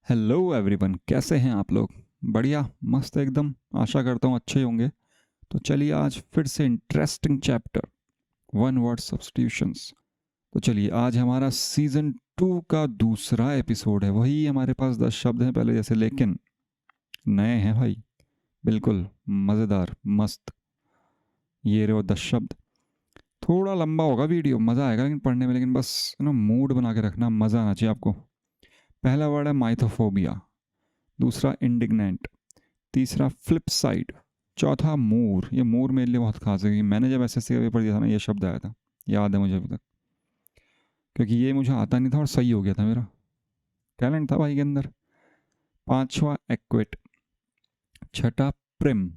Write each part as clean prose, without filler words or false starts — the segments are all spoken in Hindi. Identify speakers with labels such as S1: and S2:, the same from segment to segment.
S1: हेलो एवरीवन, कैसे हैं आप लोग। बढ़िया, मस्त एकदम। आशा करता हूँ अच्छे होंगे। तो चलिए आज फिर से interesting chapter, one word substitutions. तो चलिए आज हमारा सीजन 2 का दूसरा एपिसोड है। वही हमारे पास 10 शब्द हैं पहले जैसे, लेकिन नए हैं भाई, बिल्कुल मज़ेदार मस्त। ये रहे वो 10 शब्द। थोड़ा लंबा होगा वीडियो, मज़ा आएगा लेकिन पढ़ने में, लेकिन बस ना मूड बना के रखना, मज़ा आना चाहिए आपको। पहला वर्ड है माइथोफोबिया, दूसरा इंडिग्नेंट, तीसरा फ्लिप साइड, चौथा मूर। ये मूर मेरे लिए बहुत खास है, मैंने जब एसएससी का पेपर दिया था ना, ये शब्द आया था, याद है मुझे अभी तक, क्योंकि ये मुझे आता नहीं था और सही हो गया था मेरा। टैलेंट था भाई के अंदर। पांचवा एक्विट, छठा प्रिम,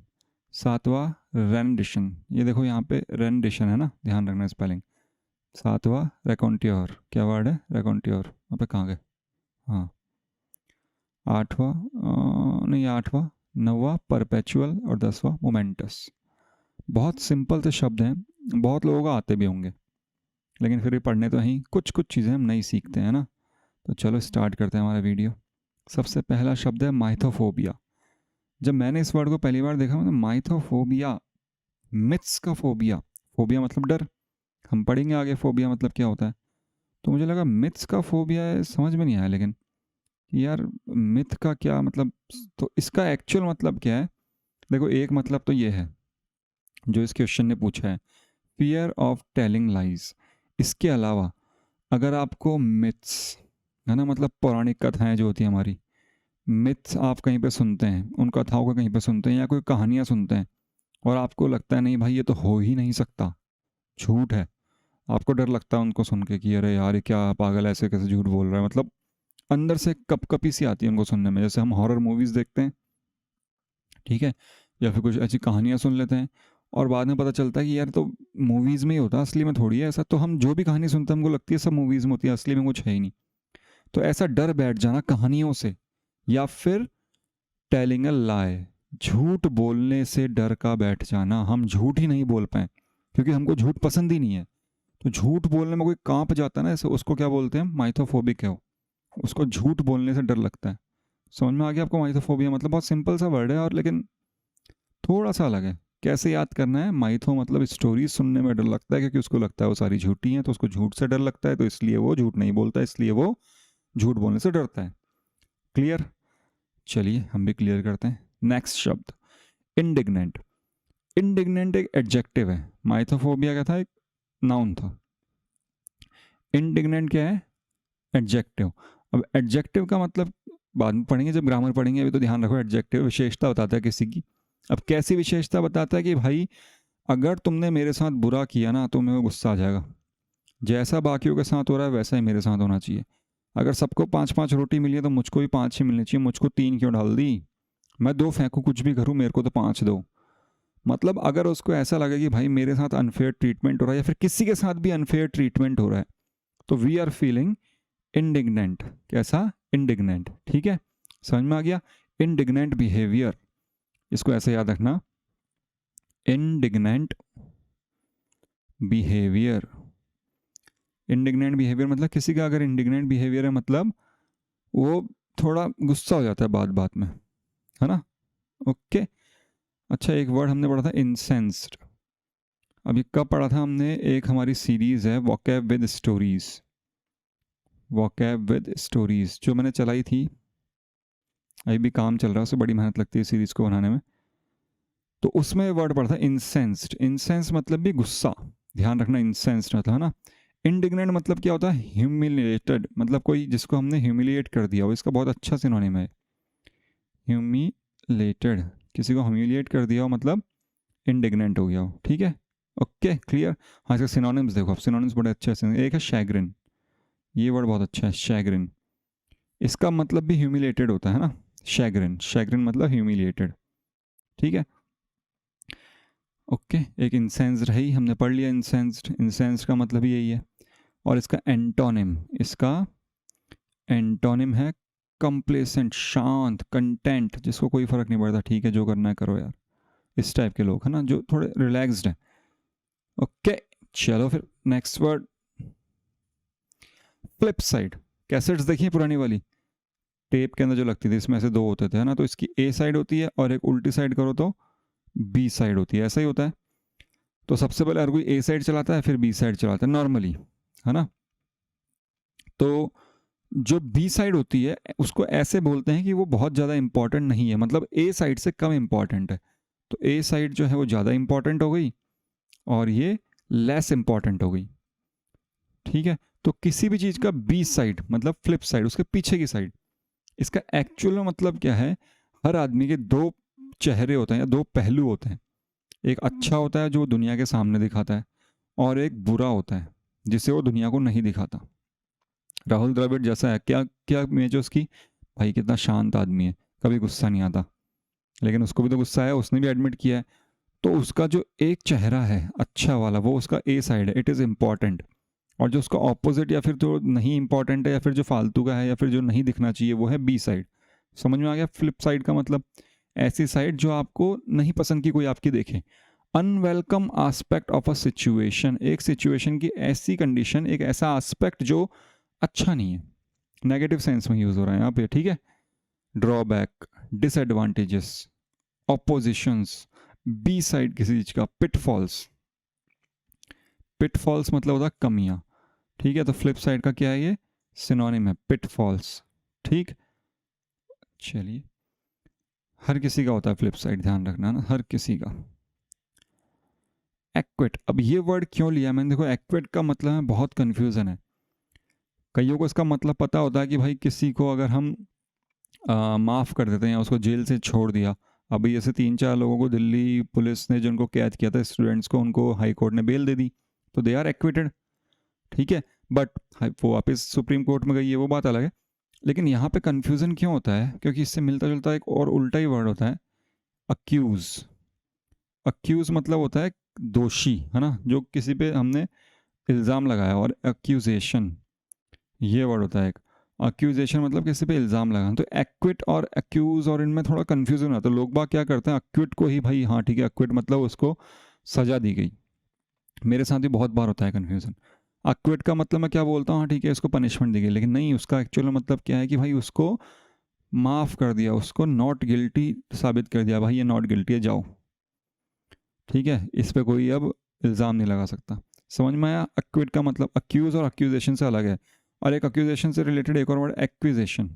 S1: सातवां रेंडिशन। ये देखो यहाँ पे रेंडिशन है ना, ध्यान रखना स्पेलिंग। सातवां रेकॉन्ट्योर, क्या वर्ड है रेकॉन्ट्योर, वहाँ पे कहाँ गए। हाँ, आठवां नहीं आठवां, नौवां परपेचुअल और 10वां मोमेंटस। बहुत सिंपल से शब्द हैं, बहुत लोगों को आते भी होंगे, लेकिन फिर भी पढ़ने तो ही कुछ कुछ चीज़ें हम नहीं सीखते हैं ना। तो चलो स्टार्ट करते हैं हमारा वीडियो। सबसे पहला शब्द है माइथोफोबिया। जब मैंने इस वर्ड को पहली बार देखा, मतलब माइथोफोबिया, मिथ्स का फोबिया। फोबिया मतलब डर, हम पढ़ेंगे आगे फोबिया मतलब क्या होता है। तो मुझे लगा मिथ्स का फोबिया है, समझ में नहीं आया। लेकिन यार मिथ का क्या मतलब, तो इसका एक्चुअल मतलब क्या है। देखो एक मतलब तो ये है जो इस क्वेश्चन ने पूछा है, फियर ऑफ टेलिंग लाइज। इसके अलावा अगर आपको मिथ्स, है ना, मतलब पौराणिक कथाएं जो होती हैं हमारी, मिथ्स आप कहीं पे सुनते हैं, उन कथाओं को कहीं पे सुनते हैं या कोई कहानियां सुनते हैं, और आपको लगता है नहीं भाई ये तो हो ही नहीं सकता, झूठ है। आपको डर लगता है उनको सुन के कि अरे यार ये क्या पागल ऐसे कैसे झूठ बोल रहा है, मतलब अंदर से कपकपी सी आती है उनको सुनने में। जैसे हम हॉरर मूवीज़ देखते हैं, ठीक है, या फिर कुछ ऐसी कहानियां सुन लेते हैं, और बाद में पता चलता है कि यार तो मूवीज़ में ही होता है, असली में थोड़ी है ऐसा। तो हम जो भी कहानी सुनते हैं हमको लगती है सब मूवीज़ में होती है, असली में कुछ है ही नहीं। तो ऐसा डर बैठ जाना कहानियों से, या फिर टेलिंग अ लाई, झूठ बोलने से डर का बैठ जाना, हम झूठ ही नहीं बोल पाए क्योंकि हमको झूठ पसंद ही नहीं है। तो झूठ बोलने में कोई कांप जाता है ना, ऐसे उसको क्या बोलते हैं, माइथोफोबिक है वो। उसको झूठ बोलने से डर लगता है। समझ में आ गया आपको माइथोफोबिया मतलब। बहुत सिंपल सा वर्ड है और लेकिन थोड़ा सा अलग है। कैसे याद करना है, माइथो मतलब स्टोरी सुनने में डर लगता है क्योंकि उसको लगता है वो सारी झूठी हैं, तो उसको झूठ से डर लगता है, तो इसलिए वो झूठ नहीं बोलता, इसलिए वो झूठ बोलने से डरता है। क्लियर। चलिए हम भी क्लियर करते हैं। नेक्स्ट शब्द इंडिग्नेंट। इंडिग्नेंट एक एडजेक्टिव है, माइथोफोबिया क्या था, एक नाउन था। इंडिग्नेंट क्या है, एडजेक्टिव। अब एडजेक्टिव का मतलब बाद में पढ़ेंगे जब ग्रामर पढ़ेंगे, अभी तो ध्यान रखो एडजेक्टिव विशेषता बताता है किसी की। अब कैसी विशेषता बताता है कि भाई अगर तुमने मेरे साथ बुरा किया ना तो मेरे को गुस्सा आ जाएगा, जैसा बाकियों के साथ हो रहा है वैसा ही मेरे साथ होना चाहिए। अगर सबको 5-5 रोटी मिली है तो मुझको भी 5 ही मिलनी चाहिए, मुझको 3 क्यों डाल दी, मैं 2 फेंकूँ कुछ भी करूँ, मेरे को तो 5 दो। मतलब अगर उसको ऐसा लगे कि भाई मेरे साथ अनफेयर ट्रीटमेंट हो रहा है या फिर किसी के साथ भी अनफेयर ट्रीटमेंट हो रहा है, तो वी आर फीलिंग इंडिग्नेंट। कैसा, इंडिग्नेंट, ठीक है, समझ में आ गया। इंडिग्नेंट बिहेवियर, इसको ऐसे याद रखना, इंडिग्नेंट बिहेवियर। इंडिग्नेंट बिहेवियर मतलब किसी का अगर इंडिग्नेंट बिहेवियर है मतलब वो थोड़ा गुस्सा हो जाता है बात बात में, है ना। ओके। अच्छा एक वर्ड हमने पढ़ा था इंसेंस्ड। अभी कब पढ़ा था हमने, एक हमारी सीरीज है vocab with stories, vocab with stories जो मैंने चलाई थी, अभी भी काम चल रहा है, उससे बड़ी मेहनत लगती है सीरीज को बनाने में। तो उसमें वर्ड पढ़ा था इंसेंस्ड। इंसेंस मतलब भी गुस्सा, ध्यान रखना, इंसेंस्ड मतलब, है ना। इंडिग्नेंट मतलब क्या होता है, ह्यूमिलेटेड, मतलब कोई जिसको हमने ह्यूमिलिएट कर दिया हो, इसका बहुत अच्छा सिनोनिम है ह्यूमिलेटेड। किसी को ह्यूमिलिएट कर दिया हो मतलब इंडिग्नेंट हो गया हो, ठीक है। Okay clear. हाँ इसका सिनोनिम्स देखो, अब सिनोनिम्स बड़े अच्छे हैं। एक है शैग्रिन, ये वर्ड बहुत अच्छा है, शैग्रिन। इसका मतलब भी ह्यूमिलेटेड होता है ना, शैग्रिन, शैग्रिन मतलब ह्यूमिलिएटेड, ठीक है। ओके एक इंसेंस रही, हमने पढ़ लिया इंसेंस्ड। इंसेंस्ड का मतलब ही यही है। और इसका एंटोनिम, इसका एंटोनिम है कंप्लेसेंट, शांत, कंटेंट, जिसको कोई फर्क नहीं पड़ता, ठीक है जो करना है करो यार, इस टाइप के लोग, है ना, जो थोड़े रिलैक्स्ड है। ओके चलो फिर next word, flip side. Cassettes देखिए पुरानी वाली, टेप के अंदर जो लगती थी इसमें ऐसे दो होते थे, है ना, तो इसकी ए साइड होती है और एक उल्टी साइड करो तो बी साइड होती है, ऐसा ही होता है। तो सबसे पहले हर कोई ए साइड चलाता है फिर बी साइड चलाता है नॉर्मली, है ना। तो जो बी साइड होती है उसको ऐसे बोलते हैं कि वो बहुत ज़्यादा इंपॉर्टेंट नहीं है, मतलब ए साइड से कम इंपॉर्टेंट है। तो ए साइड जो है वो ज़्यादा इंपॉर्टेंट हो गई और ये लेस इंपॉर्टेंट हो गई, ठीक है। तो किसी भी चीज़ का बी साइड मतलब फ्लिप साइड, उसके पीछे की साइड, इसका एक्चुअल मतलब क्या है, हर आदमी के दो चेहरे होते हैं या दो पहलू होते हैं। एक अच्छा होता है जो दुनिया के सामने दिखाता है, और एक बुरा होता है जिसे वो दुनिया को नहीं दिखाता। राहुल द्रविड़ जैसा है, क्या क्या इमेज है उसकी, भाई कितना शांत आदमी है, कभी गुस्सा नहीं आता, लेकिन उसको भी तो गुस्सा है, उसने भी एडमिट किया है। तो उसका जो एक चेहरा है अच्छा वाला वो उसका ए साइड है, इट इज़ इम्पॉर्टेंट। और जो उसका ऑपोजिट या फिर जो नहीं इंपॉर्टेंट है या फिर जो फालतू का है या फिर जो नहीं दिखना चाहिए वो है बी साइड। समझ में आ गया फ्लिप साइड का मतलब, ऐसी साइड जो आपको नहीं पसंद की कोई आपकी देखे। Unwelcome aspect of a situation, एक सिचुएशन की ऐसी कंडीशन, एक ऐसा आस्पेक्ट जो अच्छा नहीं है, नेगेटिव सेंस में यूज हो रहा है यहाँ पे, ठीक है। Drawback, disadvantages, oppositions, B side किसी चीज का, पिटफॉल्स, पिटफॉल्स मतलब होता है कमियां, ठीक है। तो फ्लिप साइड का क्या है, ये सिनोनिम है, पिटफॉल्स, ठीक। चलिए, हर किसी का होता है फ्लिप साइड, ध्यान रखना ना, हर किसी का। एक्विट, अब ये वर्ड क्यों लिया मैंने, देखो एक्विट का मतलब है, बहुत कंफ्यूजन है। कईयों को इसका मतलब पता होता है कि भाई किसी को अगर हम माफ़ कर देते हैं या उसको जेल से छोड़ दिया। अभी जैसे 3-4 लोगों को दिल्ली पुलिस ने जिनको कैद किया था, स्टूडेंट्स को, उनको हाई कोर्ट ने बेल दे दी, तो दे आर एक्विटेड, ठीक है। बट वो वापस सुप्रीम कोर्ट में गई है, वो बात अलग है। लेकिन यहाँ पे कन्फ्यूज़न क्यों होता है, क्योंकि इससे मिलता जुलता एक और उल्टा ही वर्ड होता है, अक्यूज़। अक्यूज़ मतलब होता है दोषी, है ना, जो किसी पे हमने इल्ज़ाम लगाया, और एक्यूजेशन ये वर्ड होता है एक। अक्यूजेशन मतलब किसी पे इल्ज़ाम लगाना। तो एक्विट और अक्यूज और इनमें थोड़ा कन्फ्यूजन आता है, लोग बाग क्या करते हैं अक्विट को ही, भाई हाँ ठीक है अक्विट मतलब उसको सज़ा दी गई। मेरे साथ भी बहुत बार होता है कन्फ्यूज़न। अक्विट का मतलब मैं क्या बोलता हूँ, हाँ ठीक है इसको पनिशमेंट दी गई, लेकिन नहीं, उसका एक्चुअल मतलब क्या है कि भाई उसको माफ़ कर दिया, उसको नॉट गिल्टी साबित कर दिया, भाई ये नॉट गिल्टी है, जाओ, ठीक है, इस पर कोई अब इल्ज़ाम नहीं लगा सकता। समझ में आया। अक्विट का मतलब अक्यूज़ और अक्यूजेशन से अलग है। और एक अक्यूजेशन से रिलेटेड एक और word acquisition,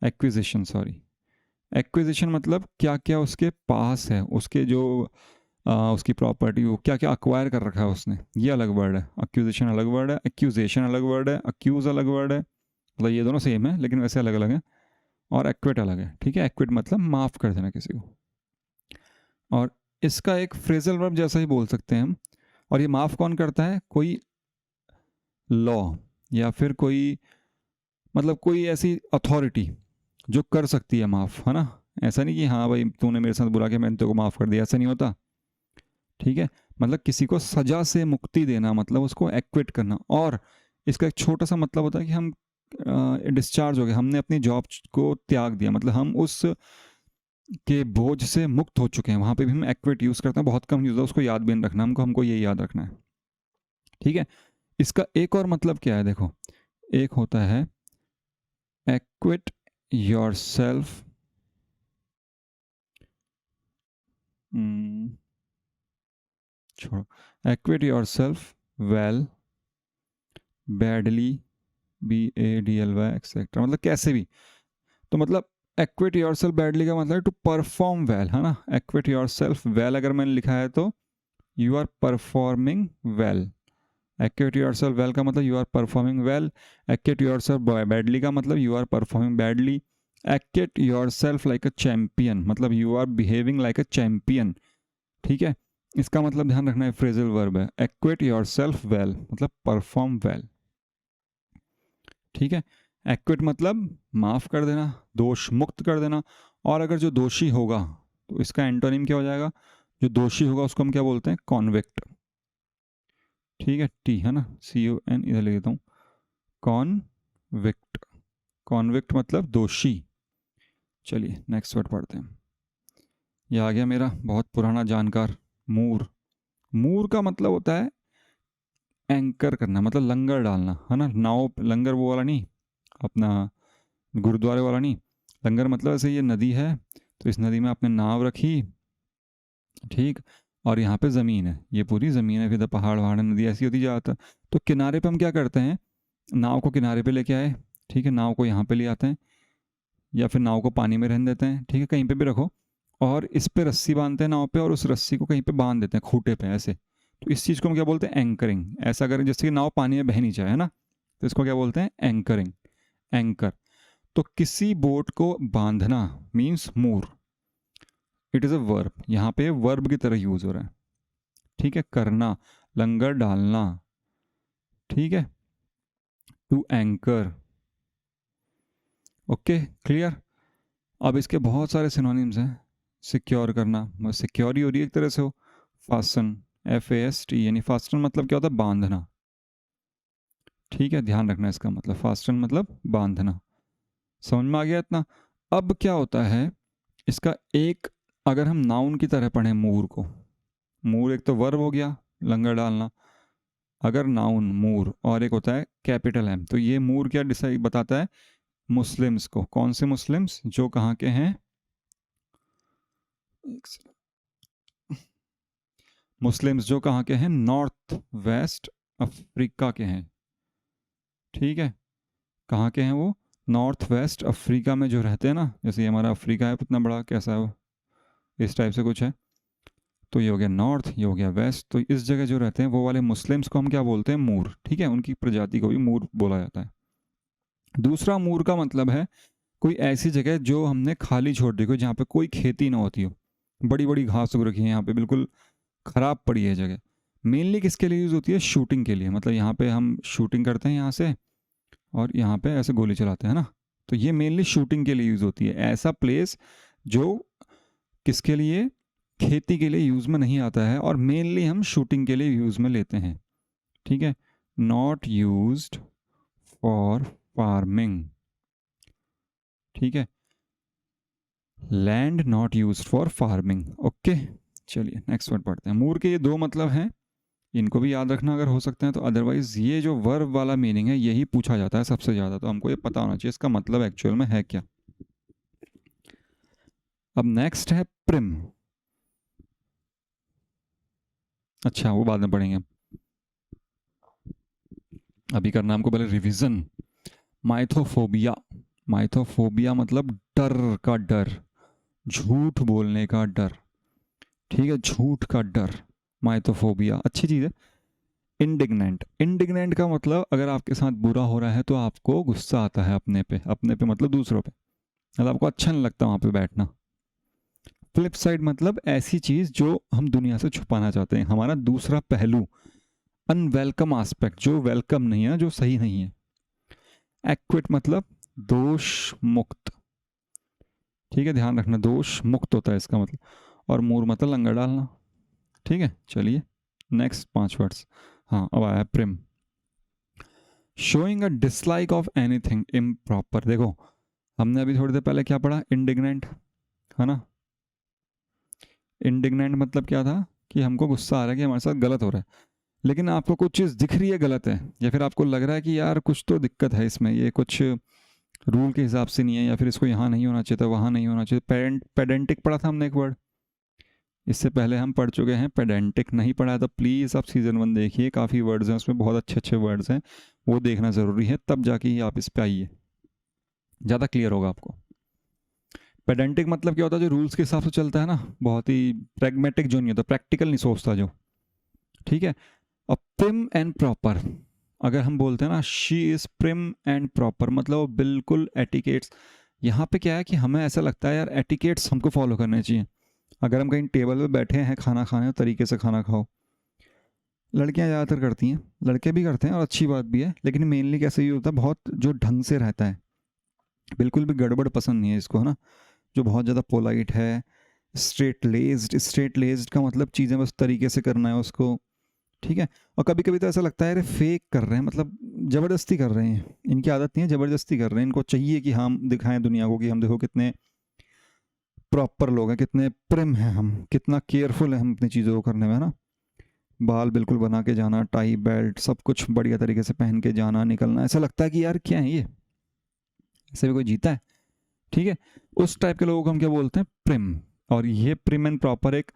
S1: acquisition sorry, acquisition मतलब क्या क्या उसके पास है, उसके जो उसकी प्रॉपर्टी, वो क्या क्या अक्वायर कर रखा है उसने, ये अलग वर्ड है। अक्यूजिशन अलग वर्ड है, एक्यूजेशन अलग वर्ड है, अक्यूज अलग वर्ड है, मतलब ये दोनों सेम है लेकिन वैसे अलग अलग है। और एक्विट अलग है, ठीक है। एक्विट मतलब माफ़ कर देना किसी को, और इसका एक फ्रेजल वर्ब जैसा ही बोल सकते हैं हम। और ये माफ़ कौन करता है, कोई लॉ या फिर कोई, मतलब कोई ऐसी अथॉरिटी जो कर सकती है माफ़, है ना। ऐसा नहीं कि हाँ भाई तूने मेरे साथ बुरा किया मैंने तेरे को माफ़ कर दिया, ऐसा नहीं होता, ठीक है। मतलब किसी को सजा से मुक्ति देना, मतलब उसको एक्विट करना। और इसका एक छोटा सा मतलब होता है कि हम डिस्चार्ज हो गए, हमने अपनी जॉब को त्याग दिया, मतलब हम उस के बोझ से मुक्त हो चुके हैं, वहाँ पे भी हम एक्विट यूज़ करते हैं, बहुत कम यूज़ होता है, उसको याद भी नहीं रखना हमको ये याद रखना है, ठीक है। इसका एक और मतलब क्या है, देखो, एक होता है एक्विट योर सेल्फ, छोड़ो, equity yourself well, badly, BADLY etcetera, मतलब कैसे भी। तो मतलब एक्विट योर सेल्फ बैडली का मतलब टू परफॉर्म वेल, है ना। एक्विट योर सेल्फ वेल अगर मैंने लिखा है तो you are performing well. Acquit yourself well का मतलब you are performing well. Acquit yourself badly का मतलब you are performing badly. Acquit yourself like a champion मतलब you are behaving like a champion, ठीक है। इसका मतलब ध्यान रखना है, फ्रेजल वर्ब है। एक्विट योर सेल्फ वेल मतलब परफॉर्म वेल, ठीक है। एक्विट मतलब माफ़ कर देना, दोष मुक्त कर देना। और अगर जो दोषी होगा तो इसका एंटोनिम क्या हो जाएगा, जो दोषी होगा उसको हम क्या बोलते हैं, कॉन्विक्ट, ठीक है। टी है ना, CON इधर लिख देता हूँ, कॉन्विक्ट। कॉन्विक्ट मतलब दोषी। चलिए नेक्स्ट वर्ड पढ़ते हैं। ये आ गया मेरा बहुत पुराना जानकार, मूर। मूर का मतलब होता है एंकर करना, मतलब लंगर डालना, है ना। नाव लंगर वो वाला नहीं, अपना गुरुद्वारे वाला नहीं। लंगर मतलब ऐसे ये नदी है, तो इस नदी में आपने नाव रखी, ठीक, और यहाँ पे ज़मीन है, ये पूरी ज़मीन है, फिर पहाड़ वहाड़ नदी ऐसी होती जाता। तो किनारे पे हम क्या करते हैं, नाव को किनारे पे लेके आए, ठीक है, नाव को यहाँ पे ले आते हैं, या फिर नाव को पानी में रहने देते हैं, ठीक है, कहीं पे भी रखो, और इस पे रस्सी बांधते हैं नाव पे, और उस रस्सी को कहीं पे बांध देते हैं खूटे पे ऐसे। तो इस चीज़ को हम क्या बोलते हैं, एंकरिंग। ऐसा करें जैसे कि नाव पानी में बह नहीं जाए, है ना, तो इसको क्या बोलते हैं, एंकरिंग, एंकर। तो किसी बोट को बांधना means moor, it is a verb, यहाँ पे वर्ब की तरह यूज हो रहा है, ठीक है, करना, लंगर डालना, ठीक है, टू एंकर। Okay, clear. अब इसके बहुत सारे सिनोनिम्स हैं। सिक्योर करना, सिक्योर ही हो रही है एक तरह से हो। फास्टन, FAST, यानी फास्टन मतलब क्या होता है, बांधना, ठीक है, ध्यान रखना इसका मतलब, फास्टन मतलब बांधना। समझ में आ गया इतना। अब क्या होता है इसका एक, अगर हम नाउन की तरह पढ़ें मूर को, मूर एक तो वर्ब हो गया, लंगर डालना, अगर नाउन मूर, और एक होता है कैपिटल M, तो ये मूर क्या डिसाइड बताता है, मुस्लिम्स को। कौन से मुस्लिम्स, जो कहाँ के हैं, मुस्लिम्स जो कहाँ के हैं, नॉर्थ वेस्ट अफ्रीका के हैं, ठीक है, कहाँ के हैं वो, नॉर्थ वेस्ट अफ्रीका में जो रहते हैं ना, जैसे ये हमारा अफ्रीका है कितना बड़ा, कैसा है वो, इस टाइप से कुछ है। तो ये हो गया नॉर्थ, ये हो गया वेस्ट, तो इस जगह जो रहते हैं वो वाले मुस्लिम्स को हम क्या बोलते हैं, मूर, ठीक है, उनकी प्रजाति को भी मूर बोला जाता है। दूसरा, मूर का मतलब है कोई ऐसी जगह जो हमने खाली छोड़ दी हो, जहाँ पे कोई खेती ना होती हो, बड़ी बड़ी घास उग रखी है यहाँ पे, बिल्कुल ख़राब पड़ी है जगह। मेनली किसके लिए यूज़ होती है, शूटिंग के लिए, मतलब यहाँ पे हम शूटिंग करते हैं यहाँ से, और यहाँ पे ऐसे गोली चलाते हैं ना, तो ये मेनली शूटिंग के लिए यूज़ होती है। ऐसा प्लेस जो किसके लिए, खेती के लिए यूज़ में नहीं आता है, और मेनली हम शूटिंग के लिए यूज़ में लेते हैं, ठीक है, नॉट यूज्ड फॉर फार्मिंग, ठीक है, land not used for farming. Okay, चलिए नेक्स्ट वर्ड पढ़ते हैं। मूर के ये दो मतलब हैं, इनको भी याद रखना अगर हो सकते हैं तो, अदरवाइज ये जो वर्ब वाला मीनिंग है यही पूछा जाता है सबसे ज़्यादा, तो हमको ये पता होना चाहिए इसका मतलब एक्चुअल में है क्या। अब नेक्स्ट है प्रिम, अच्छा वो बाद में पढ़ेंगे, अभी करना हमको पहले रिवीजन। माइथोफोबिया, माइथोफोबिया मतलब डर का डर, झूठ बोलने का डर, ठीक है, झूठ का डर, माइथोफोबिया, अच्छी चीज़ है। इंडिग्नेंट, इंडिग्नेंट का मतलब अगर आपके साथ बुरा हो रहा है तो आपको गुस्सा आता है अपने पे, अपने पे मतलब दूसरों पे, मतलब आपको अच्छा नहीं लगता वहाँ पे बैठना। फ्लिप साइड मतलब ऐसी चीज़ जो हम दुनिया से छुपाना चाहते हैं, हमारा दूसरा पहलू, अनवेलकम आस्पेक्ट, जो वेलकम नहीं है, जो सही नहीं है। एक्विट मतलब दोष मुक्त, ठीक है, ध्यान रखना, दोष मुक्त होता है इसका मतलब। और मूर मतलब लंगर डालना, ठीक है। चलिए नेक्स्ट 5 वर्ड्स, हाँ अब आया prim. Showing a dislike of anything improper, देखो हमने अभी थोड़ी देर पहले क्या पढ़ा, इंडिग्नेंट, है ना, इंडिग्नेंट मतलब क्या था कि हमको गुस्सा आ रहा है कि हमारे साथ गलत हो रहा है, लेकिन आपको कुछ चीज़ दिख रही है गलत है, या फिर आपको लग रहा है कि यार कुछ तो दिक्कत है इसमें, ये कुछ रूल के हिसाब से नहीं है, या फिर इसको यहाँ नहीं होना चाहिए था, वहाँ नहीं होना चाहिए। पेडेंटिक पढ़ा था हमने एक वर्ड, इससे पहले हम पढ़ चुके हैं पेडेंटिक, नहीं पढ़ा तो प्लीज़ आप सीज़न 1 देखिए, काफ़ी वर्ड्स हैं उसमें, बहुत अच्छे अच्छे वर्ड्स हैं, वो देखना ज़रूरी है, तब जाके ही आप इस पे आइए, ज़्यादा क्लियर होगा आपको। पेडेंटिक मतलब क्या होता है, जो रूल्स के हिसाब से चलता है ना, बहुत ही प्रैग्मेटिक, जो नहीं होता, प्रैक्टिकल नहीं सोचता जो, ठीक है। अब प्रिम एंड प्रॉपर, अगर हम बोलते हैं ना she is prim and proper, मतलब वो बिल्कुल एटिकेट्स, यहाँ पे क्या है कि हमें ऐसा लगता है यार एटिकेट्स हमको फॉलो करने चाहिए। अगर हम कहीं टेबल पे बैठे हैं खाना खाने, तो तरीके से खाना खाओ, लड़कियां ज़्यादातर करती हैं, लड़के भी करते हैं और अच्छी बात भी है, लेकिन मेनली कैसे ये होता है, बहुत जो ढंग से रहता है, बिल्कुल भी गड़बड़ पसंद नहीं है इसको, है ना, जो बहुत ज़्यादा पोलाइट है, स्ट्रेट लेज्ड, स्ट्रेट लेज्ड का मतलब चीज़ें बस तरीके से करना है उसको, ठीक है। और कभी कभी तो ऐसा लगता है अरे फेक कर रहे हैं, मतलब ज़बरदस्ती कर रहे हैं, इनकी आदत नहीं है, ज़बरदस्ती कर रहे हैं, इनको चाहिए कि हम दिखाएं दुनिया को कि हम देखो कितने प्रॉपर लोग हैं, कितने प्रिम हैं हम, कितना केयरफुल है हम अपनी चीज़ों को करने में, है ना, बाल बिल्कुल बना के जाना, टाई बेल्ट सब कुछ बढ़िया तरीके से पहन के जाना, निकलना, ऐसा लगता है कि यार क्या है ये, ऐसे भी कोई जीता है? ठीक है, उस टाइप के लोगों को हम क्या बोलते हैं? प्रिम। और ये प्रिम एंड प्रॉपर एक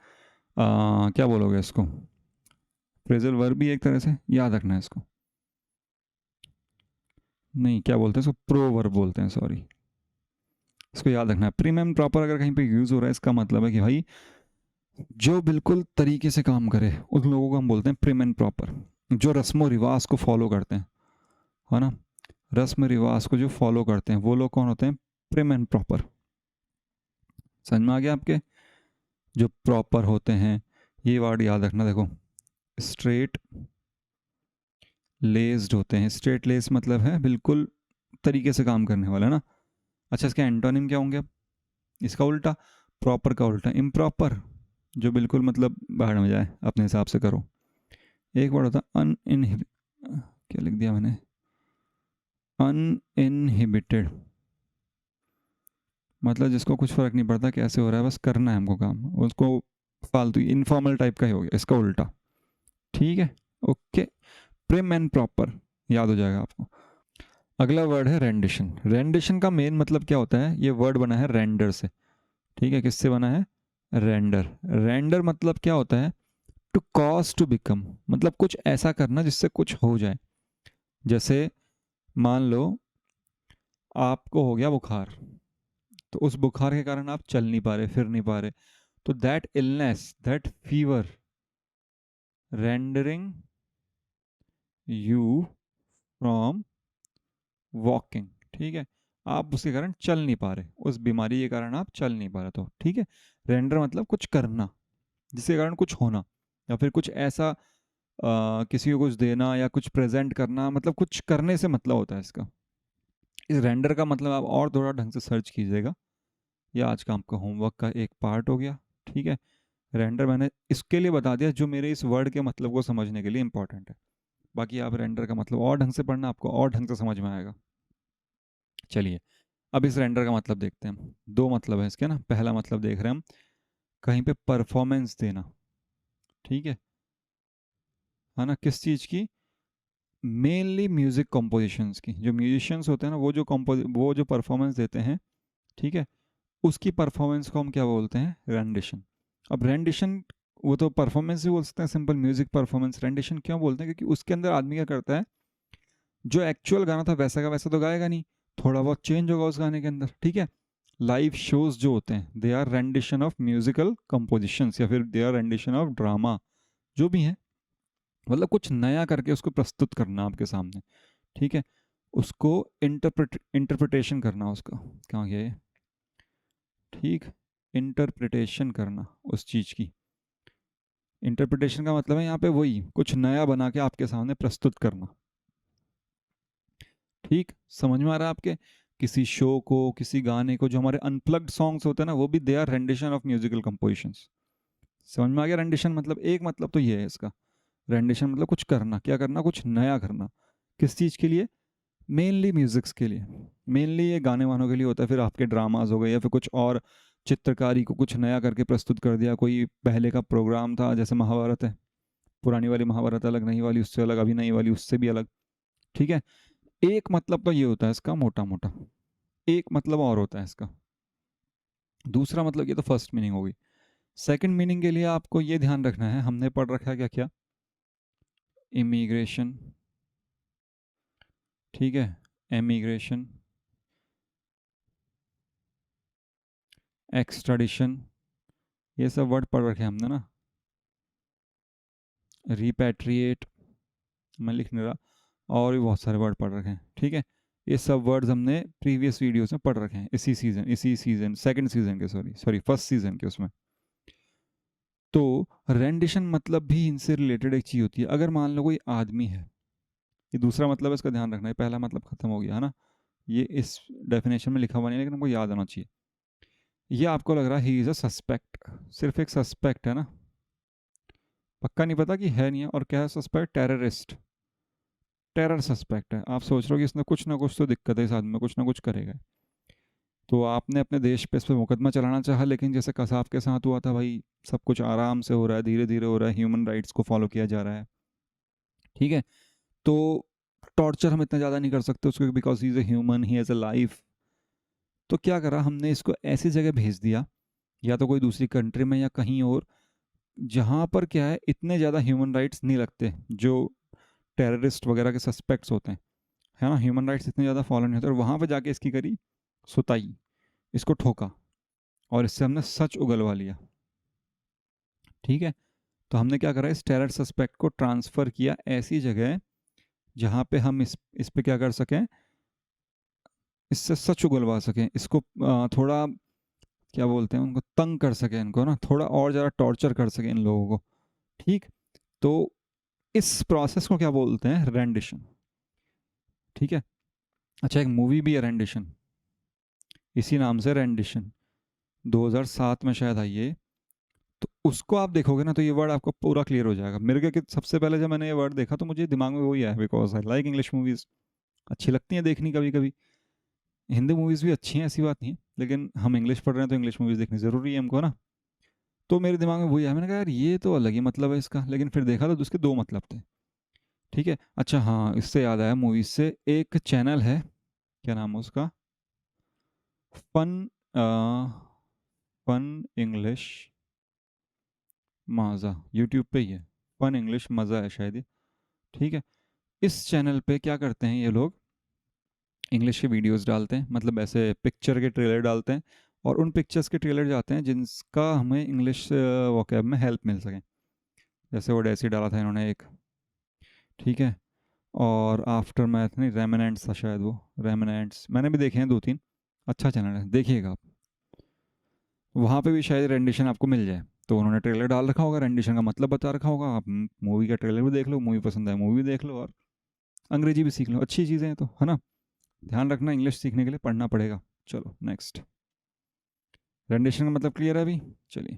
S1: क्या बोलोगे इसको? फ्रेजल वर्ब भी एक तरह से, याद रखना है इसको। नहीं, क्या बोलते हैं इसको? प्रो वर्ब बोलते हैं, सॉरी। इसको याद रखना है। प्रिम एंड प्रॉपर अगर कहीं पे यूज हो रहा है, इसका मतलब है कि भाई जो बिल्कुल तरीके से काम करे उन लोगों को हम बोलते हैं प्रिम एंड प्रॉपर। जो रस्म रिवाज को फॉलो करते हैं, है ना, रस्म रिवाज को जो फॉलो करते हैं वो लोग कौन होते हैं? Prim and proper. समझ में आ गया आपके? जो प्रॉपर होते हैं, ये वर्ड याद रखना। देखो, स्ट्रेट लेस्ड होते हैं। स्ट्रेट लेस मतलब है बिल्कुल तरीके से काम करने वाला, ना। अच्छा, इसके एंटोनिम क्या होंगे अब? इसका उल्टा, प्रॉपर का उल्टा इम्प्रॉपर, जो बिल्कुल मतलब बाहर में जाए, अपने हिसाब से करो। एक वर्ड होता है अनइनहिब, क्या लिख दिया मैंने? अनइनहिबिटेड, मतलब जिसको कुछ फर्क नहीं पड़ता कैसे हो रहा है, बस करना है हमको काम, उसको फालतू इनफॉर्मल टाइप का ही हो गया, इसका उल्टा। ठीक है, ओके। प्रिम एंड प्रॉपर याद हो जाएगा आपको। अगला वर्ड है रेंडिशन। रेंडिशन का मेन मतलब क्या होता है? ये वर्ड बना है रेंडर से। ठीक है, किससे बना है? रेंडर। रेंडर मतलब क्या होता है? टू कॉज टू बिकम, मतलब कुछ ऐसा करना जिससे कुछ हो जाए। जैसे मान लो आपको हो गया बुखार, तो उस बुखार के कारण आप चल नहीं पा रहे, फिर नहीं पा रहे, तो that illness, that fever rendering you from walking. ठीक है, आप उसके कारण चल नहीं पा रहे, उस बीमारी के कारण आप चल नहीं पा रहे, तो ठीक है। रेंडर मतलब कुछ करना जिसके कारण कुछ होना, या फिर कुछ ऐसा किसी को कुछ देना या कुछ प्रेजेंट करना, मतलब कुछ करने से मतलब होता है इसका। इस रेंडर का मतलब आप और थोड़ा ढंग से सर्च कीजिएगा, ये आज का आपका होमवर्क का एक पार्ट हो गया। ठीक है, रेंडर मैंने इसके लिए बता दिया जो मेरे इस वर्ड के मतलब को समझने के लिए इंपॉर्टेंट है। बाकी आप रेंडर का मतलब और ढंग से पढ़ना, आपको और ढंग से समझ में आएगा। चलिए, अब इस रेंडर का मतलब देखते हैं। दो मतलब है इसके, ना। पहला मतलब देख रहे हैं हम, कहीं पे परफॉर्मेंस देना। ठीक है ना, किस चीज़ की? मेनली म्यूजिक कॉम्पोजिशंस की। जो म्यूजिशियंस होते हैं ना, वो जो परफॉर्मेंस देते हैं, ठीक है, उसकी परफॉर्मेंस को हम क्या बोलते हैं? रेंडिशन। अब रेंडिशन, वो तो परफॉर्मेंस ही बोल सकते हैं, सिंपल म्यूजिक परफॉर्मेंस। रेंडिशन क्यों बोलते हैं? क्योंकि उसके अंदर आदमी क्या करता है, जो एक्चुअल गाना था वैसा का वैसा तो गाएगा नहीं, थोड़ा बहुत चेंज होगा उस गाने के अंदर। ठीक है, लाइव शोज जो होते हैं, they are rendition of musical compositions, या फिर they are rendition of drama, जो भी है, मतलब कुछ नया करके उसको प्रस्तुत करना आपके सामने। ठीक है, उसको इंटरप्रिटेशन करना, उसका क्या गया ये? ठीक, इंटरप्रिटेशन करना उस चीज़ की। इंटरप्रिटेशन का मतलब है यहाँ पे वही, कुछ नया बना के आपके सामने प्रस्तुत करना। ठीक, समझ में आ रहा है आपके? किसी शो को, किसी गाने को, जो हमारे अनप्लग्ड सॉन्ग्स होते हैं ना, वो भी they are rendition of musical compositions. समझ में आ गया? रेंडिशन मतलब एक मतलब तो ये है इसका। रेंडिशन मतलब कुछ करना, क्या करना? कुछ नया करना। किस चीज़ के लिए? मेनली म्यूजिक्स के लिए। मेनली ये गाने वानों के लिए होता है, फिर आपके ड्रामाज हो गए, या फिर कुछ और चित्रकारी को कुछ नया करके प्रस्तुत कर दिया। कोई पहले का प्रोग्राम था, जैसे महाभारत है, पुरानी वाली महाभारत अलग, नई वाली उससे अलग, अभी नई वाली उससे भी अलग। ठीक है, एक मतलब तो ये होता है इसका, मोटा मोटा। एक मतलब और होता है इसका, दूसरा मतलब। ये तो फर्स्ट मीनिंग होगी। सेकंड मीनिंग के लिए आपको ये ध्यान रखना है, हमने पढ़ रखा है क्या क्या? इमिग्रेशन, ठीक है, एमिग्रेशन, एक्सट्राडिशन, ये सब वर्ड पढ़ रखे हैं हमने, ना। रिपैट्रिएट, मैं लिख नहीं रहा, और भी बहुत सारे वर्ड पढ़ रखे हैं। ठीक है, ये सब वर्ड्स हमने प्रीवियस वीडियोस में पढ़ रखे हैं, इसी सीजन सेकंड सीजन के, सॉरी फर्स्ट सीजन के उसमें। तो रेंडिशन मतलब भी इनसे रिलेटेड एक चीज़ होती है। अगर मान लो कोई आदमी है, ये दूसरा मतलब है, इसका ध्यान रखना है। पहला मतलब खत्म हो गया, है ना, ये इस डेफिनेशन में लिखा हुआ नहीं है, लेकिन हमको याद आना चाहिए। ये आपको लग रहा है ही इज़ अ सस्पेक्ट, सिर्फ एक सस्पेक्ट है ना, पक्का नहीं पता कि है नहीं है। और क्या है सस्पेक्ट? टेररिस्ट, टेरर सस्पेक्ट है। आप सोच रहे हो कि इसने कुछ ना कुछ तो दिक्कत है, इस आदमी में कुछ ना कुछ करेगा, तो आपने अपने देश पे इस पर मुकदमा चलाना चाहा, लेकिन जैसे कसाब के साथ हुआ था भाई, सब कुछ आराम से हो रहा है, धीरे धीरे हो रहा है, ह्यूमन राइट्स को फॉलो किया जा रहा है। ठीक है, तो टॉर्चर हम इतना ज़्यादा नहीं कर सकते उसको, because he is a human, he has a life, तो क्या करा हमने, इसको ऐसी जगह भेज दिया, या तो कोई दूसरी कंट्री में या कहीं और, जहाँ पर क्या है इतने ज़्यादा ह्यूमन राइट्स नहीं लगते, जो टेररिस्ट वगैरह के सस्पेक्ट्स होते हैं, है ना, ह्यूमन राइट्स इतने ज़्यादा फॉलो नहीं होते। और वहाँ पर जाके इसकी करी सुताई, इसको ठोका, और इससे हमने सच उगलवा लिया। ठीक है, तो हमने क्या करा, इस टेरर सस्पेक्ट को ट्रांसफ़र किया ऐसी जगह जहाँ पे हम इस पे क्या कर सकें, इससे सच उगलवा सकें, इसको थोड़ा क्या बोलते हैं, उनको तंग कर सकें, इनको ना थोड़ा और ज़्यादा टॉर्चर कर सकें इन लोगों को। ठीक, तो इस प्रोसेस को क्या बोलते हैं, रेंडिशन। ठीक है, अच्छा एक मूवी भी है रेंडिशन, इसी नाम से रेंडिशन, 2007 में शायद आई है। तो उसको आप देखोगे ना तो ये वर्ड आपको पूरा क्लियर हो जाएगा। मेरे को कि सबसे पहले जब मैंने ये वर्ड देखा तो मुझे दिमाग में वही आया, because I like English movies, अच्छी लगती हैं देखनी कभी कभी। हिंदी मूवीज़ भी अच्छी हैं, ऐसी बात नहीं है, लेकिन हम इंग्लिश पढ़ रहे हैं तो इंग्लिश मूवीज़ देखनी ज़रूरी है हमको ना। तो मेरे दिमाग में वही आया, मैंने कहा यार ये तो अलग ही मतलब है इसका, लेकिन फिर देखा तो उसके दो मतलब थे। ठीक है, अच्छा हाँ, इससे याद आया मूवीज़ से, एक चैनल है, क्या नाम है उसका, फन फन इंग्लिश मज़ा, यूट्यूब पे ही है, फन इंग्लिश मज़ा है शायद ये। ठीक है, इस चैनल पे क्या करते हैं ये लोग, इंग्लिश के वीडियोस डालते हैं, मतलब ऐसे पिक्चर के ट्रेलर डालते हैं, और उन पिक्चर्स के ट्रेलर जाते हैं जिनका हमें इंग्लिश वोकैब में हेल्प मिल सके। जैसे वो डेसी डाला था इन्होंने एक, ठीक है, और आफ्टर मैथ नहीं, रेमिनेंट्स था शायद वो, रेमिनेंट्स मैंने भी देखे हैं दो तीन, अच्छा चैनल है, देखिएगा आप, वहाँ पे भी शायद रेंडिशन आपको मिल जाए। तो उन्होंने ट्रेलर डाल रखा होगा, रेंडिशन का मतलब बता रखा होगा, आप मूवी का ट्रेलर भी देख लो, मूवी पसंद आए मूवी भी देख लो, और अंग्रेजी भी सीख लो, अच्छी चीज़ें हैं तो, है ना। ध्यान रखना इंग्लिश सीखने के लिए पढ़ना पड़ेगा। चलो नेक्स्ट, रेंडिशन का मतलब क्लियर है अभी, चलिए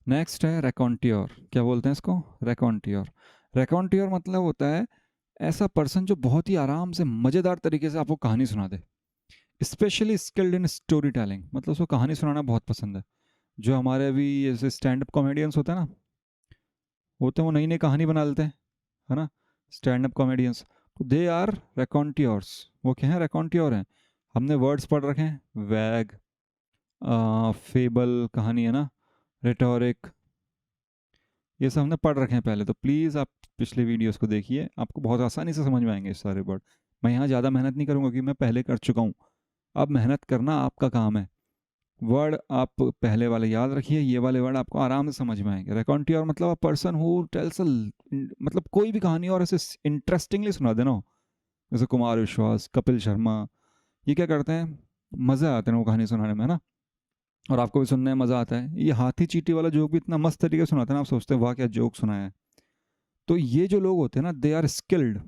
S1: नेक्स्ट है रेकॉन्टियोर। क्या बोलते हैं इसको, रेकॉन्टियोर। रेकॉन्टियोर मतलब होता है ऐसा पर्सन जो बहुत ही आराम से मज़ेदार तरीके से आपको कहानी सुना दे, specially skilled in story telling, मतलब उसको कहानी सुनाना बहुत पसंद है। जो हमारे अभी ऐसे स्टैंड अप कॉमेडियंस होते हैं ना, होते हैं वो नई नई कहानी बना लेते हैं, है ना, स्टैंड अप कॉमेडियंस, तो दे आर रेकॉन्टियोर्स। वो क्या है, रेकॉन्टियोर हैं। हमने वर्ड्स पढ़ रखे हैं, वैग, फेबल कहानी है ना, रिटोरिक, ये सब हमने पढ़ रखे हैं पहले, तो प्लीज़ आप पिछले वीडियोस को देखिए, आपको बहुत आसानी से समझ में आएंगे इस सारे वर्ड। मैं यहाँ ज़्यादा मेहनत नहीं करूँगा क्योंकि मैं पहले कर चुका हूँ, अब मेहनत करना आपका काम है। वर्ड आप पहले वाले याद रखिए, ये वाले वर्ड आपको आराम से समझ में आएंगे। रेकॉन्टियोर मतलब अ पर्सन हु टेल्स, मतलब कोई भी कहानी और ऐसे इंटरेस्टिंगली सुना देना हो। जैसे कुमार विश्वास, कपिल शर्मा, ये क्या करते हैं, मज़ा आता है ना वो कहानी सुनाने में, है ना, और आपको भी सुनने में मज़ा आता है। ये हाथी चींटी वाला जोक भी इतना मस्त तरीके से सुनाते हैं ना, आप सोचते हैं वाह क्या जोक सुनाया है। तो ये जो लोग होते हैं ना, they are skilled,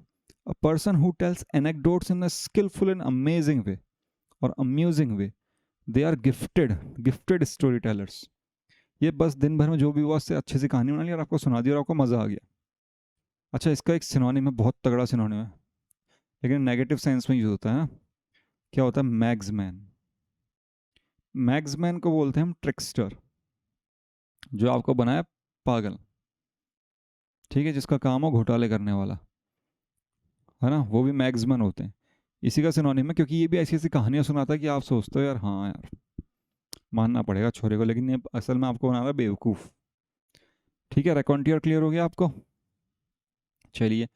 S1: a person who tells anecdotes in a skillful and amazing way और amusing way, they are gifted, gifted story tellers. ये बस दिन भर में जो भी हुआ उससे अच्छे से कहानी बना ली और आपको सुना दी और आपको मज़ा आ गया। अच्छा, इसका एक सिनोनिम है, बहुत तगड़ा सिनोनिम है, लेकिन नेगेटिव सेंस में यूज़ होता है ना। क्या होता है, मैग्समैन। मैग्समैन को बोलते हैं हम ट्रिक्स्टर, जो आपको बनाए पागल, ठीक है, जिसका काम हो घोटाले करने वाला, है ना, वो भी मैग्समैन होते हैं। इसी का सिनोनिम है, क्योंकि ये भी ऐसी ऐसी कहानियां सुनाता है कि आप सोचते हो यार हाँ यार मानना पड़ेगा छोरे को, लेकिन ये असल में आपको बना रहा है बेवकूफ़। ठीक है, रेकॉन्टियर क्लियर हो गया आपको। चलिए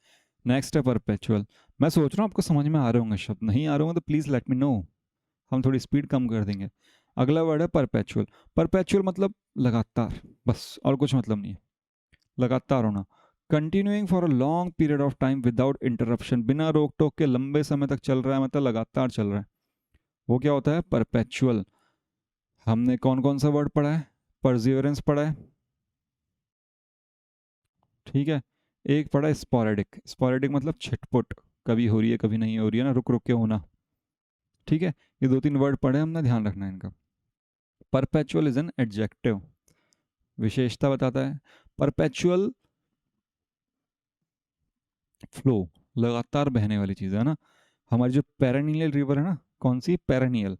S1: नेक्स्ट है परपेचुअल। मैं सोच रहा हूँ आपको समझ में आ रहे होंगे शब्द, नहीं आ रहे होंगे तो प्लीज़ लेट मी नो, हम थोड़ी स्पीड कम कर देंगे। अगला वर्ड है परपेचुअल। परपेचुअल मतलब लगातार, बस और कुछ मतलब नहीं है, लगातार होना। Continuing for a long period of time without interruption, बिना रोक टोक के लंबे समय तक चल रहा है, मतलब लगातार चल रहा है, वो क्या होता है, परपेचुअल। हमने कौन कौन सा वर्ड पढ़ा है, परजिवरेंस पढ़ा है, ठीक है, एक पढ़ा है स्पॉरेडिक। स्पॉरेडिक मतलब छिटपुट, कभी हो रही है कभी नहीं हो रही है ना, रुक रुक के होना। ठीक है, ये दो तीन वर्ड पढ़े हमने, ध्यान रखना है इनका। परपेचुअल इज एन एडजेक्टिव, विशेषता बताता है। परपेचुअल फ्लो, लगातार बहने वाली चीज़ है ना। हमारी जो पेरेनियल रिवर है ना, कौन सी, पेरेनियल।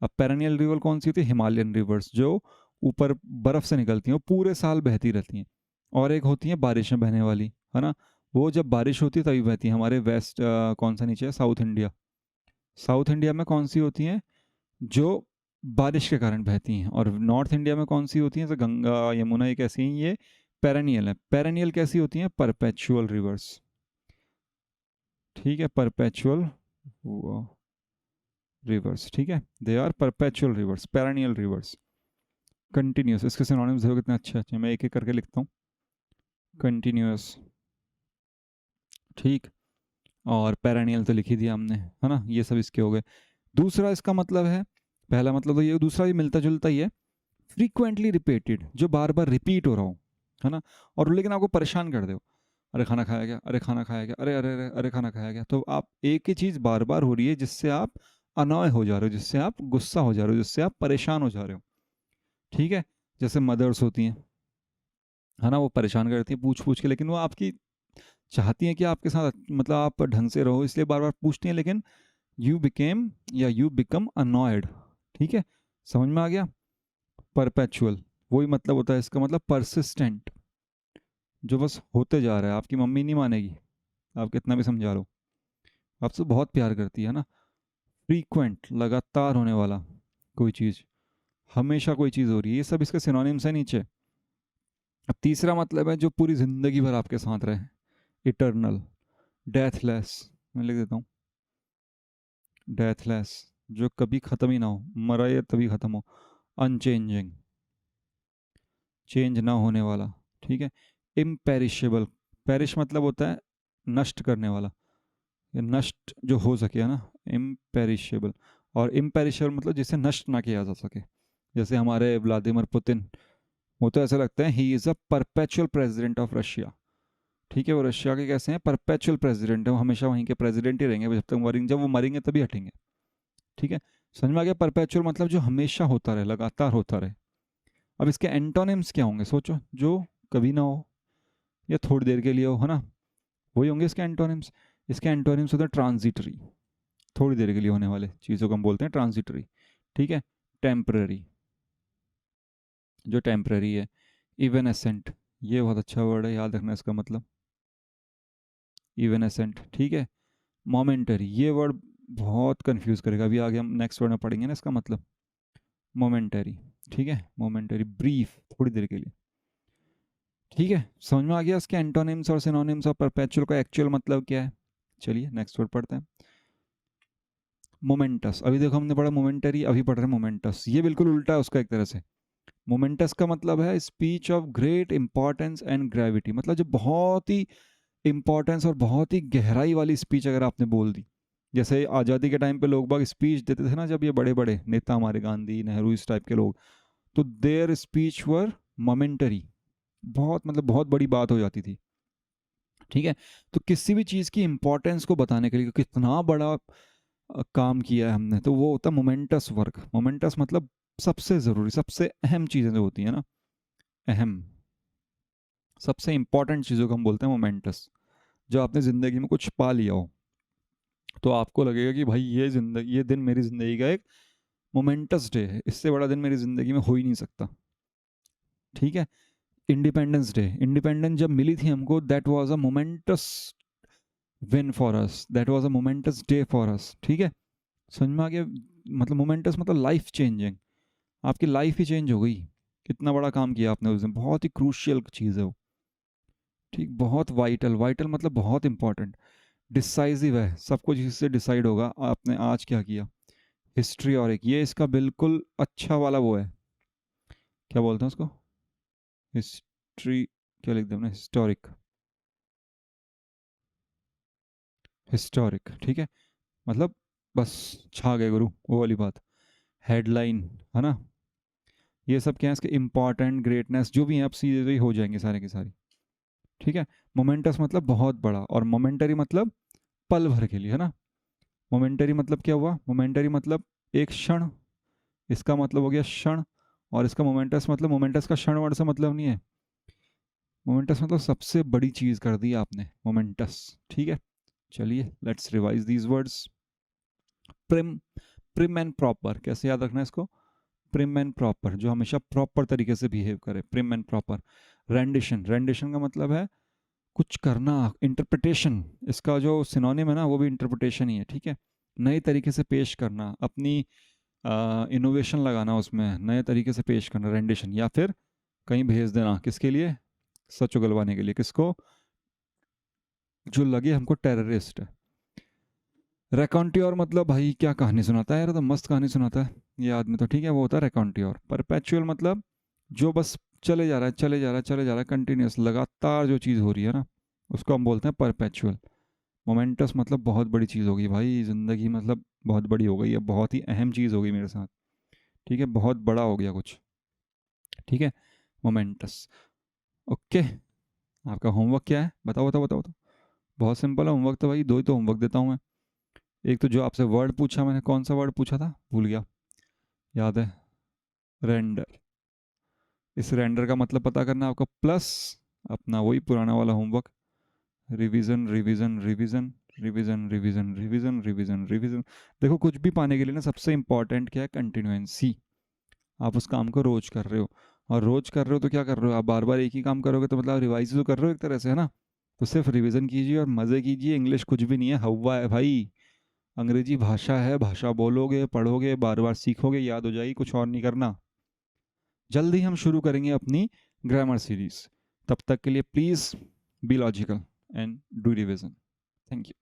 S1: अब पेरेनियल रिवर कौन सी होती है, हिमालयन रिवर्स, जो ऊपर बर्फ़ से निकलती हैं, वो पूरे साल बहती रहती हैं। और एक होती है बारिश में बहने वाली, है ना, वो जब बारिश होती है तभी बहती है। हमारे वेस्ट कौन सा नीचे है, साउथ इंडिया, साउथ इंडिया में कौन सी होती हैं? जो बारिश के कारण बहती हैं। और नॉर्थ इंडिया में कौन सी होती हैं? जैसे गंगा, यमुना, ये कैसी हैं? ये पेरेनियल है। पेरेनियल कैसी होती हैं? Perpetual rivers. ठीक है, परपेचुअल रिवर्स। ठीक है, they are perpetual rivers, perennial rivers, continuous. इसके सिनोनिम्स देखो कितने अच्छे अच्छे, मैं एक एक करके लिखता हूँ। कंटिन्यूस, ठीक, और पेरेनियल तो लिख ही दिया हमने, है ना, ये सब इसके हो गए। दूसरा इसका मतलब है, पहला मतलब तो ये, दूसरा भी मिलता जुलता ही है, फ्रीक्वेंटली रिपीटेड, जो बार बार रिपीट हो रहा हो, है ना, और लेकिन आपको परेशान कर दे। अरे खाना खाया गया, अरे खाना खाया गया, अरे अरे अरे अरे खाना खाया गया। तो आप एक ही चीज़ बार बार हो रही है जिससे आप अनॉय हो जा रहे हो, जिससे आप गुस्सा हो जा रहे हो, जिससे आप परेशान हो जा रहे हो। ठीक है, जैसे मदर्स होती हैं, है ना, वो परेशान करती हैं पूछ पूछ के, लेकिन वो आपकी चाहती हैं कि आपके साथ मतलब आप ढंग से रहो, इसलिए बार बार पूछती हैं, लेकिन यू बिकेम या यू बिकम अनॉयड। ठीक है, समझ में आ गया? परपेचुअल, वही मतलब होता है इसका, मतलब परसिस्टेंट, जो बस होते जा रहा है। आपकी मम्मी नहीं मानेगी, आप कितना भी समझा लो, आपसे बहुत प्यार करती है ना। फ्रीक्वेंट, लगातार होने वाला कोई चीज़, हमेशा कोई चीज़ हो रही है, ये सब इसके सिनोनिम्स है नीचे। अब तीसरा मतलब है जो पूरी ज़िंदगी भर आपके साथ रहे, इटर्नल, डेथलेस, मैं लिख देता हूँ, डेथलेस, जो कभी ख़त्म ही ना हो, मरा ये तभी ख़त्म हो, अनचेंजिंग, चेंज ना होने वाला। ठीक है, इम्पेरिशेबल, पेरिश मतलब होता है नष्ट करने वाला, या नष्ट जो हो सके, है ना, इम्पेरिशेबल। और इम्पेरिशेबल मतलब जिसे नष्ट ना किया जा सके, जैसे हमारे व्लादिमीर पुतिन, वो तो ऐसा लगता है he is a perpetual president of Russia. ठीक है, वो रशिया के कैसे हैं? परपेचुअल प्रेसिडेंट है, वो हमेशा वहीं के प्रेसिडेंट ही रहेंगे जब तक मरेंगे, जब वो मरेंगे तभी हटेंगे। ठीक है, समझ में आ गया? परपेचुअल मतलब जो हमेशा होता रहे, लगातार होता रहे। अब इसके एंटोनिम्स क्या होंगे सोचो? जो कभी ना हो, या थोड़ी देर के लिए हो, है ना, वही होंगे इसके एंटोनिम्स। इसके एंटोनिम्स होते हैं ट्रांजिटरी, थोड़ी देर के लिए होने वाले चीज़ों को हम बोलते हैं ट्रांजिटरी। ठीक है, टेम्पररी, जो टेम्पररी है। इवेनेसेंट, ये बहुत अच्छा वर्ड है, याद रखना इसका मतलब, इवेनेसेंट। ठीक है, मोमेंटरी, ये वर्ड बहुत कंफ्यूज करेगा, अभी आगे हम नेक्स्ट वर्ड में पढ़ेंगे ना इसका मतलब, मोमेंटरी। ठीक है, मोमेंटरी, ब्रीफ, थोड़ी देर के लिए। ठीक है, समझ में आ गया इसके एंटोनिम्स और सिनोनिम्स और परपेचुअल का एक्चुअल मतलब क्या है? चलिए नेक्स्ट वर्ड पढ़ते हैं, मोमेंटस। अभी देखो हमने पढ़ा मोमेंटरी, अभी पढ़ रहे हैं मोमेंटस, ये बिल्कुल उल्टा है उसका एक तरह से। मोमेंटस का मतलब है speech of great importance and gravity, मतलब जो बहुत ही इंपॉर्टेंस और बहुत ही गहराई वाली स्पीच अगर आपने बोल दी, जैसे आज़ादी के टाइम पे लोग बाग स्पीच देते थे ना, जब ये बड़े बड़े नेता हमारे गांधी, नेहरू, इस टाइप के लोग, तो देयर स्पीच वर मोमेंटरी, बहुत मतलब बहुत बड़ी बात हो जाती थी। ठीक है, तो किसी भी चीज़ की इंपॉर्टेंस को बताने के लिए, कितना बड़ा काम किया है हमने, तो वो होता है मोमेंटस वर्क। मोमेंटस मतलब सबसे ज़रूरी, सबसे अहम चीज़ें जो होती हैं ना, अहम, सबसे इंपॉर्टेंट चीज़ों को हम बोलते हैं मोमेंटस। जो आपने ज़िंदगी में कुछ पा लिया हो, तो आपको लगेगा कि भाई ये जिंदगी, ये दिन मेरी ज़िंदगी का एक मोमेंटस डे है, इससे बड़ा दिन मेरी ज़िंदगी में हो ही नहीं सकता। ठीक है, इंडिपेंडेंस डे, इंडिपेंडेंस जब मिली थी हमको, that was a moments win for us, that was a moments day for us. ठीक है, समझ में आ गया? मतलब मोमेंटस मतलब लाइफ चेंजिंग, आपकी लाइफ ही चेंज हो गई, कितना बड़ा काम किया आपने उस दिन, बहुत ही क्रूशियल चीज़ है वो। ठीक, बहुत वाइटल, वाइटल मतलब बहुत इंपॉर्टेंट, डिसाइसिव है, सब कुछ इससे डिसाइड होगा आपने आज क्या किया। हिस्ट्री, और एक ये इसका बिल्कुल अच्छा वाला वो है, क्या बोलते हैं उसको, हिस्ट्री, क्या लिख दें, हिस्टोरिक, हिस्टोरिक। ठीक है, मतलब बस छा गए गुरु, वो वाली बात, हेडलाइन, है ना, ये सब क्या है, इसके इंपॉर्टेंट, ग्रेटनेस जो भी हैं, आप सीधे ही हो जाएंगे सारे के सारे। ठीक है, मोमेंटस मतलब बहुत बड़ा, और मोमेंटरी मतलब पल भर के लिए, है ना। मोमेंटरी मतलब क्या हुआ? मोमेंटरी मतलब एक क्षण, इसका मतलब हो गया क्षण। और इसका मोमेंटस मतलब, मोमेंटस का क्षण वर्ड से मतलब नहीं है, मोमेंटस मतलब सबसे बड़ी चीज़ कर दी आपने, मोमेंटस। ठीक है, चलिए let's revise these words. Prim, prim and proper, कैसे याद रखना है इसको? प्रिम एंड प्रॉपर, जो हमेशा प्रॉपर तरीके से बिहेव करे, prim and proper. Rendition, rendition का मतलब है कुछ करना, इंटरप्रिटेशन, इसका जो सिनोनिम है ना वो भी इंटरप्रिटेशन ही है। ठीक है, नए तरीके से पेश करना, अपनी इनोवेशन लगाना, उसमें नए तरीके से पेश करना, रेंडिशन, या फिर कहीं भेज देना, किसके लिए, सच उगलवाने के लिए, किसको, जो लगे हमको टेररिस्ट है। रेकॉन्ट्योर मतलब भाई क्या कहानी सुनाता है यार, तो मस्त कहानी सुनाता है ये आदमी, तो ठीक है, वो होता है रेकॉन्ट्योर। परपेचुअल मतलब जो बस चले जा रहा है, चले जा रहा है, चले जा रहा है, कंटिन्यूस, लगातार जो चीज़ हो रही है ना, उसको हम बोलते हैं परपेचुअल। मोमेंटस मतलब बहुत बड़ी चीज़ होगी भाई, ज़िंदगी मतलब बहुत बड़ी हो गई है, बहुत ही अहम चीज़ होगी मेरे साथ, ठीक है, बहुत बड़ा हो गया कुछ, ठीक है, मोमेंटस। ओके, आपका होमवर्क क्या है, बताओ बताओ बताओ बताओ। बहुत सिंपल है होमवर्क तो भाई, दो ही तो होमवर्क देता हूँ मैं। एक तो जो आपसे वर्ड पूछा मैंने, कौन सा वर्ड पूछा था, भूल गया, याद है, रेंडर। इस रेंडर का मतलब पता करना आपको, प्लस अपना वही पुराना वाला homework, revision revision revision revision revision revision revision revision. देखो कुछ भी पाने के लिए ना सबसे इंपॉर्टेंट क्या है, कंटिन्यूएंसी। आप उस काम को रोज कर रहे हो, और रोज कर रहे हो तो क्या कर रहे हो, आप बार बार एक ही काम करोगे तो मतलब रिवाइज तो कर रहे हो एक तरह से, है ना। तो सिर्फ रिवीजन कीजिए और मज़े कीजिए, इंग्लिश कुछ भी नहीं है, हवा है भाई, अंग्रेजी भाषा है, भाषा बोलोगे, पढ़ोगे, बार बार सीखोगे, याद हो जाएगी, कुछ और नहीं करना। जल्द ही हम शुरू करेंगे अपनी ग्रामर सीरीज, तब तक के लिए please be logical and do revision. Thank you.